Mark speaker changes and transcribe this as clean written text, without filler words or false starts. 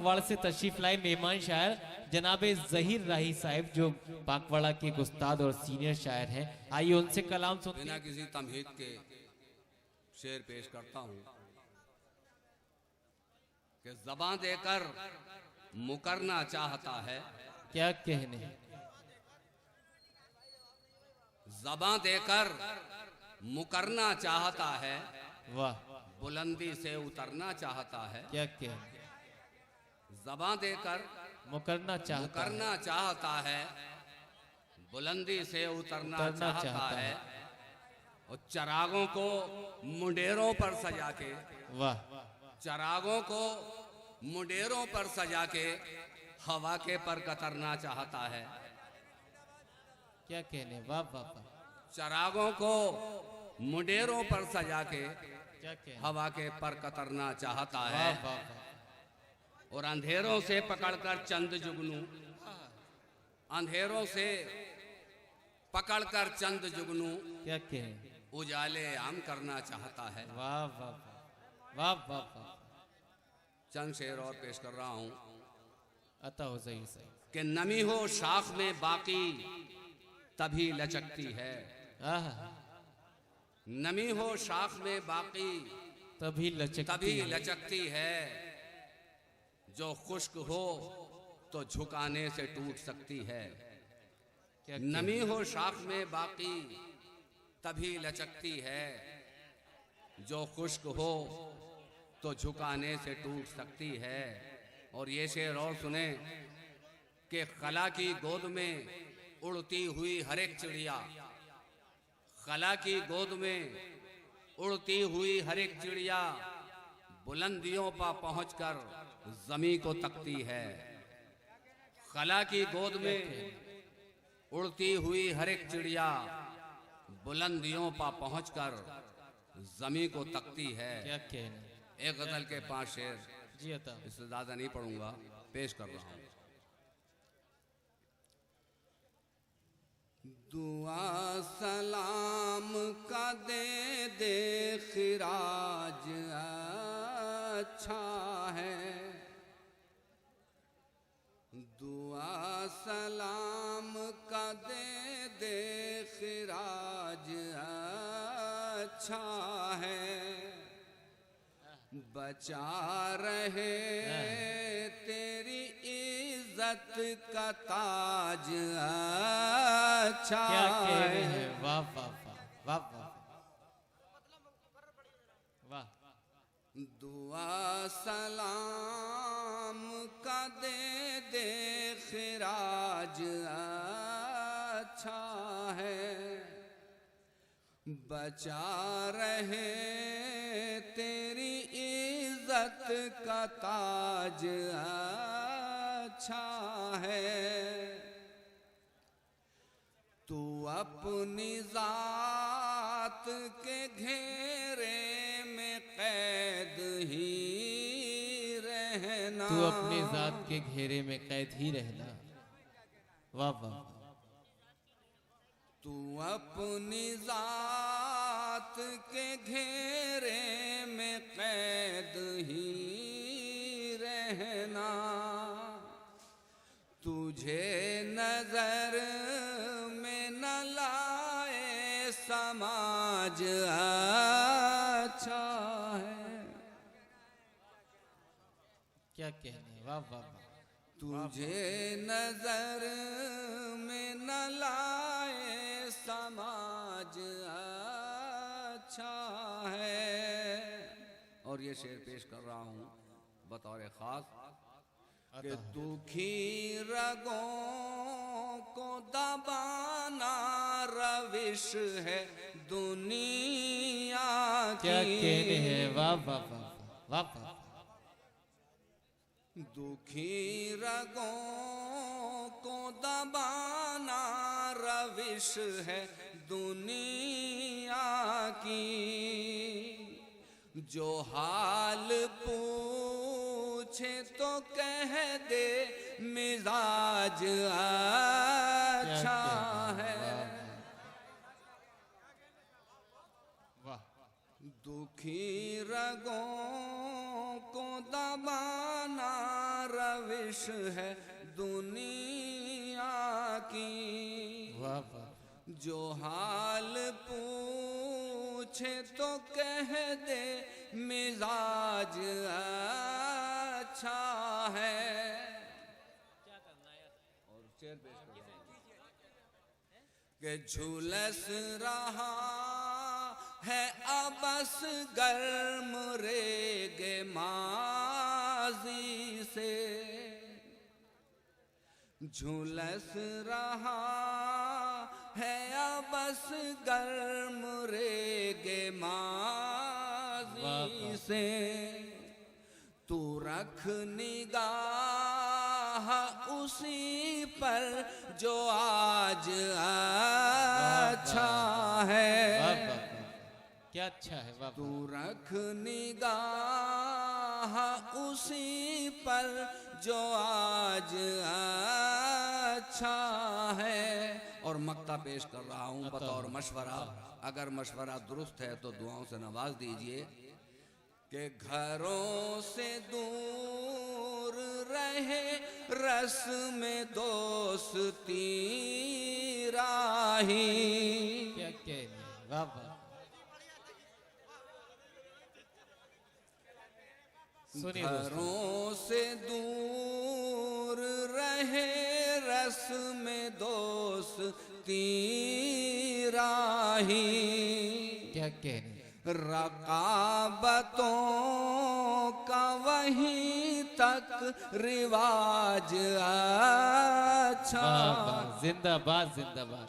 Speaker 1: बांकवाड़ा से तशरीफ लाए मेहमान शायर जनाब जहीर राही साहब, जो बांकवाड़ा के एक उस्ताद और सीनियर शायर हैं। आइए उनसे कलाम सुनते हैं।
Speaker 2: बिना किसी तमहीद के शेर पेश करता हूं कि ज़बां देकर मुकरना चाहता है।
Speaker 1: क्या कहने,
Speaker 2: ज़बां देकर मुकरना चाहता है,
Speaker 1: वाह,
Speaker 2: बुलंदी से उतरना चाहता है।
Speaker 1: क्या कहने,
Speaker 2: ज़बां देकर
Speaker 1: मुकरना
Speaker 2: चाहता है, बुलंदी से उतरना चाहता है। और चरागों को मुंडेरों पर सजा के,
Speaker 1: वाह,
Speaker 2: चरागों को मुंडेरों पर सजा के हवा के पर कतरना चाहता है।
Speaker 1: क्या कहने, वाह वाह वाह,
Speaker 2: चरागों को मुंडेरों पर सजा के
Speaker 1: क्या कहने,
Speaker 2: हवा के पर कतरना चाहता
Speaker 1: वाह
Speaker 2: है।
Speaker 1: वाह वाह,
Speaker 2: और अंधेरों से पकड़कर चंद जुगनू, अंधेरों से पकड़कर चंद जुगनू
Speaker 1: क्या कहने,
Speaker 2: उजाले आम करना चाहता है।
Speaker 1: वाह वाह वाह वाह वाह वाह,
Speaker 2: चंद शेर और पेश कर रहा हूं
Speaker 1: अता हो सही सही,
Speaker 2: कि नमी हो शाख में बाकी तभी लचकती है।
Speaker 1: आह,
Speaker 2: नमी हो शाख में बाकी
Speaker 1: तभी
Speaker 2: लचकती है। जो खुश्क हो तो झुकाने से टूट सकती है।
Speaker 1: क्या
Speaker 2: नमी हो शाख में बाकी तभी लचकती है। जो खुश्क हो तो झुकाने से टूट सकती है। और ये शेर और सुने कि खला की गोद में उड़ती हुई हर एक चिड़िया, खला की गोद में उड़ती हुई हर एक चिड़िया बुलंदियों पर पहुंचकर जमी को तकती है। खला की गोद में उड़ती हुई हर एक चिड़िया बुलंदियों पर पहुंचकर जमी को तकती है।
Speaker 1: क्या कहने,
Speaker 2: एक गजल के 5 शेर,
Speaker 1: जी अता,
Speaker 2: इससे ज्यादा नहीं पढ़ूंगा, पेश कर रहा हूं। दुआ सलाम का दे खिराज अच्छा है। दुआ सलाम का दे खिराज अच्छा है। बचा रहे तेरी इज्जत का ताज अच्छा
Speaker 1: क्या कहने
Speaker 2: है।
Speaker 1: हैं, वाह वाह वाह वाह वाह वाह,
Speaker 2: दुआ सलाम का दे खिराज अच्छा है। बचा रहे तेरी इज्जत का ताज अच्छा है। तू अपनी जात के घेरे में कैद ही रहना।
Speaker 1: तू अपनी जात के घेरे में कैद ही रहना, वाह वाह वाह,
Speaker 2: तू अपनी जात के घेरे में कैद ही रहना। तुझे नजर में न लाए समाज अच्छा है।
Speaker 1: क्या कहने, वाह वाह वाह,
Speaker 2: तुझे नजर में न लाए समाज अच्छा है। और ये शेर पेश कर रहा हूं बतौर खास कि दुखी रगों को दबाना रविश है दुनिया की।
Speaker 1: क्या कहने हैं, वाह वाह वाह वाह वाह,
Speaker 2: दुखी रगों को दबाना रविश है दुनिया की। जो हाल पूछे तो कह दे मिजाज अच्छा है।
Speaker 1: वाह,
Speaker 2: दुखी रगों को दबाना गर्दिश है दुनिया की।
Speaker 1: वाह वाह
Speaker 2: जो हाल पूछे तो कह दे मिजाज अच्छा है। और शेर पेश कर के झुलस रहा है अबस गर्म रेगे माजी से। झुलस रहा है अबस गर्म रेगे माजी से। तू रख निगाह उसी पर जो आज अच्छा है।
Speaker 1: वाह वाह वाह, क्या अच्छा है। वाह
Speaker 2: तू रख निगाह उसी पर जो आज अच्छा है। और मक्ता पेश कर रहा हूँ बतौर मशवरा। अगर मशवरा दुरुस्त है तो दुआओं से नवाज दीजिए कि घरों से दूर रहे रस्म दोस्ती राही।
Speaker 1: क्या कहने। वाह वाह सुनिए दोस्तों।
Speaker 2: घरों से दूर रहे रस्म दोस्ती राही।
Speaker 1: क्या कहने।
Speaker 2: रकाबतों का वहीं तक रिवाज अच्छा।
Speaker 1: वाह वाह जिंदाबाद जिंदाबाद।